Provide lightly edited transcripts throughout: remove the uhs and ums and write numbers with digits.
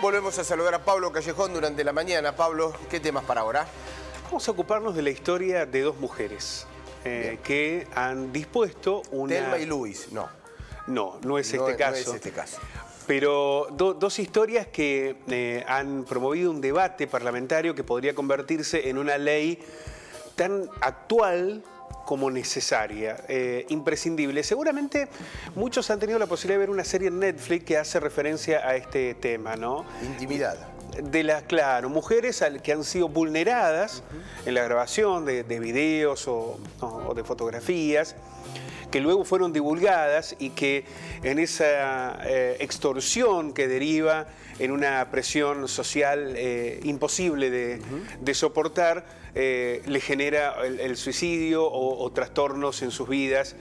Volvemos a saludar a Pablo Callejón durante la mañana. Pablo, ¿qué temas para ahora? Vamos a ocuparnos de la historia de dos mujeres que han dispuesto una... Thelma y Luis, no. No es este caso. No es este caso. Pero dos historias que han promovido un debate parlamentario que podría convertirse en una ley tan actual como necesaria, imprescindible. Seguramente muchos han tenido la posibilidad de ver una serie en Netflix que hace referencia a este tema, ¿no? Intimidad. Claro, mujeres que han sido vulneradas en la grabación de videos o de fotografías, que luego fueron divulgadas y que en esa extorsión que deriva en una presión social imposible de soportar, le genera el suicidio o trastornos en sus vidas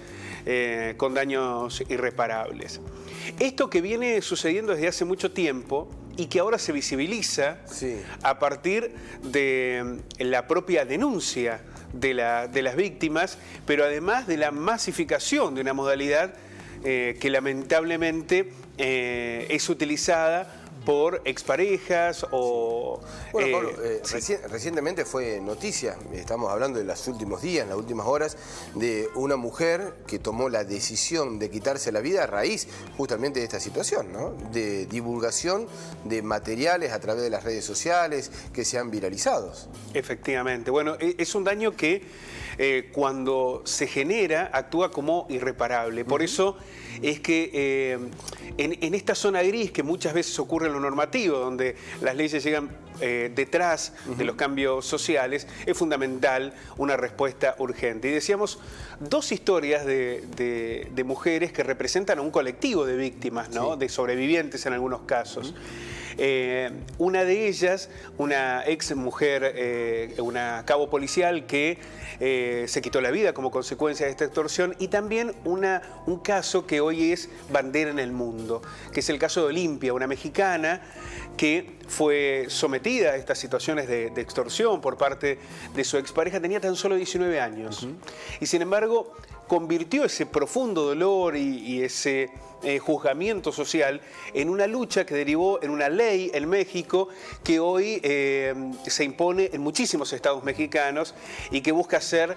con daños irreparables. Esto que viene sucediendo desde hace mucho tiempo y que ahora se visibiliza a partir de la propia denuncia de las víctimas, pero además de la masificación de una modalidad que lamentablemente es utilizada por exparejas o... Bueno, Pablo, recientemente fue noticia, estamos hablando de los últimos días, las últimas horas, de una mujer que tomó la decisión de quitarse la vida a raíz justamente de esta situación, ¿no? De divulgación de materiales a través de las redes sociales que se han viralizado. Efectivamente. Bueno, es un daño que cuando se genera actúa como irreparable. Por eso es que en esta zona gris que muchas veces ocurre en lo normativo, donde las leyes llegan detrás de los cambios sociales, es fundamental una respuesta urgente. Y decíamos, dos historias de mujeres que representan a un colectivo de víctimas, ¿no? De sobrevivientes en algunos casos. Una de ellas, una ex mujer, una cabo policial que se quitó la vida como consecuencia de esta extorsión, y también un caso que hoy es bandera en el mundo, que es el caso de Olimpia, una mexicana que fue sometida a estas situaciones de extorsión por parte de su expareja. Tenía tan solo 19 años y sin embargo convirtió ese profundo dolor y ese juzgamiento social en una lucha que derivó en una ley en México que hoy se impone en muchísimos estados mexicanos y que busca ser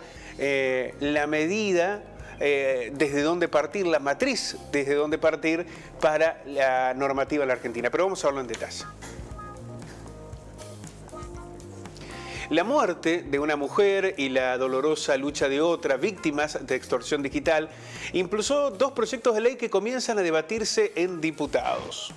la medida desde dónde partir, la matriz desde dónde partir para la normativa en la Argentina. Pero vamos a hablarlo en detalle. La muerte de una mujer y la dolorosa lucha de otra, víctimas de extorsión digital, impulsó dos proyectos de ley que comienzan a debatirse en diputados.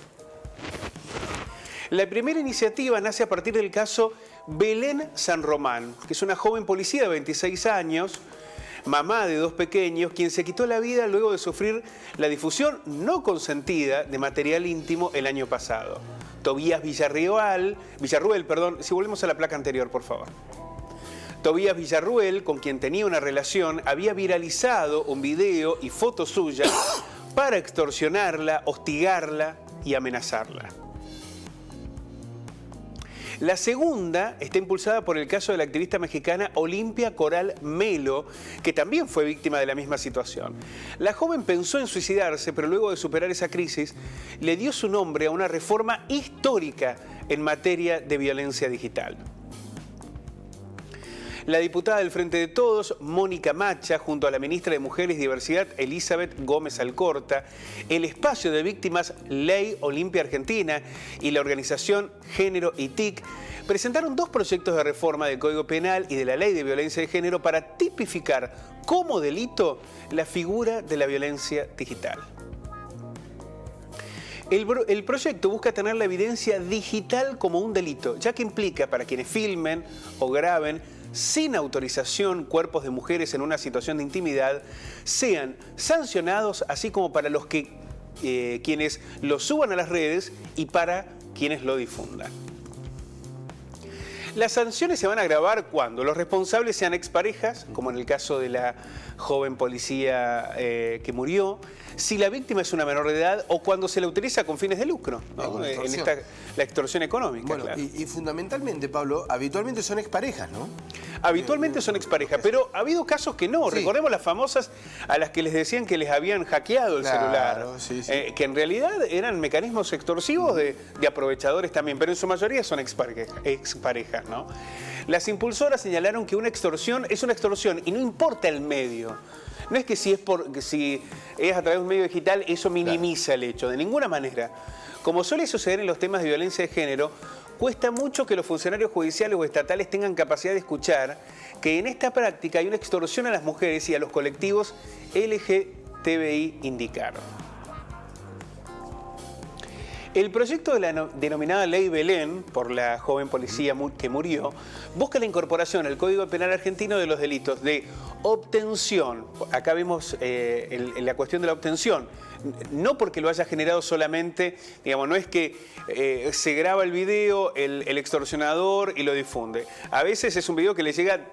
La primera iniciativa nace a partir del caso Belén San Román, que es una joven policía de 26 años, mamá de dos pequeños, quien se quitó la vida luego de sufrir la difusión no consentida de material íntimo el año pasado. Tobías Villarruel, si volvemos a la placa anterior, por favor. Tobías Villarruel, con quien tenía una relación, había viralizado un video y fotos suyas para extorsionarla, hostigarla y amenazarla. La segunda está impulsada por el caso de la activista mexicana Olimpia Coral Melo, que también fue víctima de la misma situación. La joven pensó en suicidarse, pero luego de superar esa crisis, le dio su nombre a una reforma histórica en materia de violencia digital. La diputada del Frente de Todos, Mónica Macha, junto a la ministra de Mujeres y Diversidad, Elizabeth Gómez Alcorta, el espacio de víctimas Ley Olimpia Argentina y la organización Género y TIC, presentaron dos proyectos de reforma del Código Penal y de la Ley de Violencia de Género para tipificar como delito la figura de la violencia digital. El proyecto busca tener la evidencia digital como un delito, ya que implica para quienes filmen o graben sin autorización cuerpos de mujeres en una situación de intimidad, sean sancionados, así como para los que quienes lo suban a las redes y para quienes lo difundan. Las sanciones se van a agravar cuando los responsables sean exparejas, como en el caso de la joven policía que murió, si la víctima es una menor de edad o cuando se la utiliza con fines de lucro, ¿no? La extorsión económica. Bueno, claro. y fundamentalmente, Pablo, habitualmente son exparejas, ¿no? Habitualmente son exparejas, pero ha habido casos que no. Sí. Recordemos las famosas a las que les decían que les habían hackeado el celular, sí, sí. Que en realidad eran mecanismos extorsivos de aprovechadores también, pero en su mayoría son exparejas, ¿no? Las impulsoras señalaron que una extorsión es una extorsión y no importa el medio. No es que si es a través de un medio digital, eso minimiza el hecho, de ninguna manera. Como suele suceder en los temas de violencia de género, cuesta mucho que los funcionarios judiciales o estatales tengan capacidad de escuchar que en esta práctica hay una extorsión a las mujeres y a los colectivos LGTBI indicaron. El proyecto de la denominada Ley Belén, por la joven policía que murió, busca la incorporación al Código Penal argentino de los delitos de obtención. Acá vemos la cuestión de la obtención. No porque lo haya generado solamente, digamos, no es que se graba el video, el extorsionador y lo difunde. A veces es un video que le llega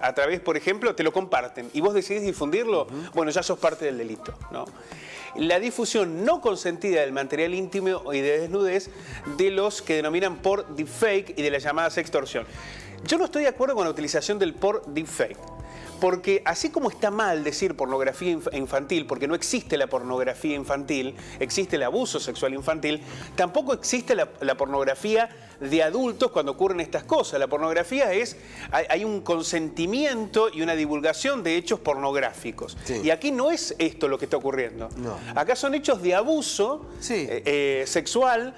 a través, por ejemplo, te lo comparten y vos decidís difundirlo, bueno, ya sos parte del delito, ¿no? La difusión no consentida del material íntimo y de desnudez de los que denominan por deepfake y de la llamada sextorsión. Yo no estoy de acuerdo con la utilización del por deepfake. Porque así como está mal decir pornografía infantil, porque no existe la pornografía infantil, existe el abuso sexual infantil, tampoco existe la pornografía de adultos cuando ocurren estas cosas. La pornografía hay un consentimiento y una divulgación de hechos pornográficos. Sí. Y aquí no es esto lo que está ocurriendo. No. Acá son hechos de abuso sexual,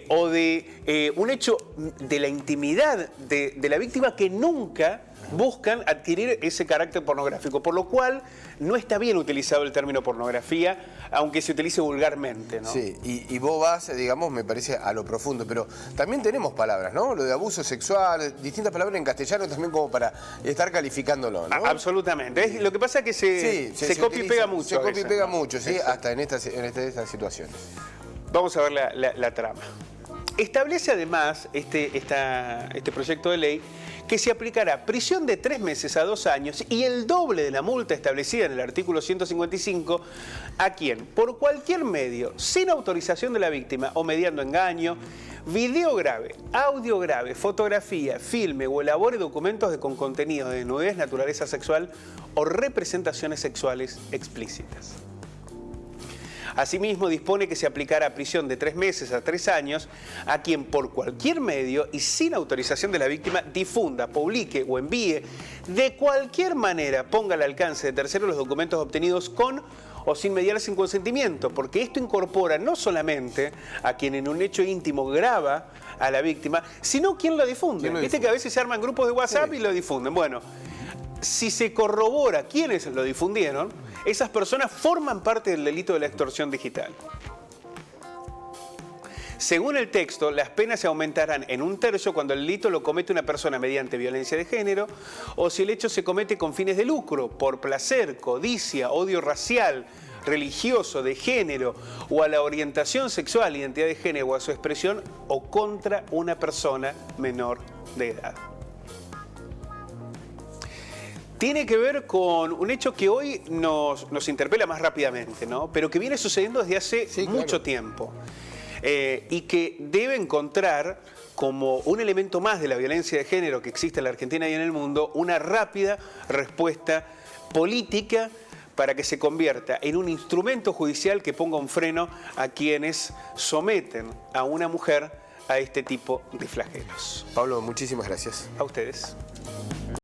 o de un hecho de la intimidad de la víctima que nunca buscan adquirir ese carácter pornográfico, por lo cual no está bien utilizado el término pornografía, aunque se utilice vulgarmente, ¿no? Sí, y vos vas, digamos, me parece a lo profundo, pero también tenemos palabras, ¿no? Lo de abuso sexual, distintas palabras en castellano también como para estar calificándolo, ¿no? Absolutamente. Lo que pasa es que se copia y pega mucho. Se copia y pega mucho, ¿sí? Hasta en estas situaciones. Vamos a ver la trama. Establece además este proyecto de ley que se aplicará prisión de 3 meses a 2 años y el doble de la multa establecida en el artículo 155 a quien, por cualquier medio, sin autorización de la víctima o mediando engaño, video grave, audio grave, fotografía, filme o elabore documentos con contenido de desnudez, naturaleza sexual o representaciones sexuales explícitas. Asimismo, dispone que se aplicará prisión de 3 meses a 3 años a quien por cualquier medio y sin autorización de la víctima difunda, publique o envíe de cualquier manera, ponga al alcance de terceros los documentos obtenidos con o sin mediar sin consentimiento, porque esto incorpora no solamente a quien en un hecho íntimo graba a la víctima, sino quien lo difunde. Viste que a veces se arman grupos de WhatsApp y lo difunden. Bueno, si se corrobora quiénes lo difundieron, esas personas forman parte del delito de la extorsión digital. Según el texto, las penas se aumentarán en 1/3 cuando el delito lo comete una persona mediante violencia de género o si el hecho se comete con fines de lucro, por placer, codicia, odio racial, religioso, de género o a la orientación sexual, identidad de género o a su expresión o contra una persona menor de edad. Tiene que ver con un hecho que hoy nos interpela más rápidamente, ¿no? Pero que viene sucediendo desde hace mucho tiempo y que debe encontrar como un elemento más de la violencia de género que existe en la Argentina y en el mundo, una rápida respuesta política para que se convierta en un instrumento judicial que ponga un freno a quienes someten a una mujer a este tipo de flagelos. Pablo, muchísimas gracias. A ustedes.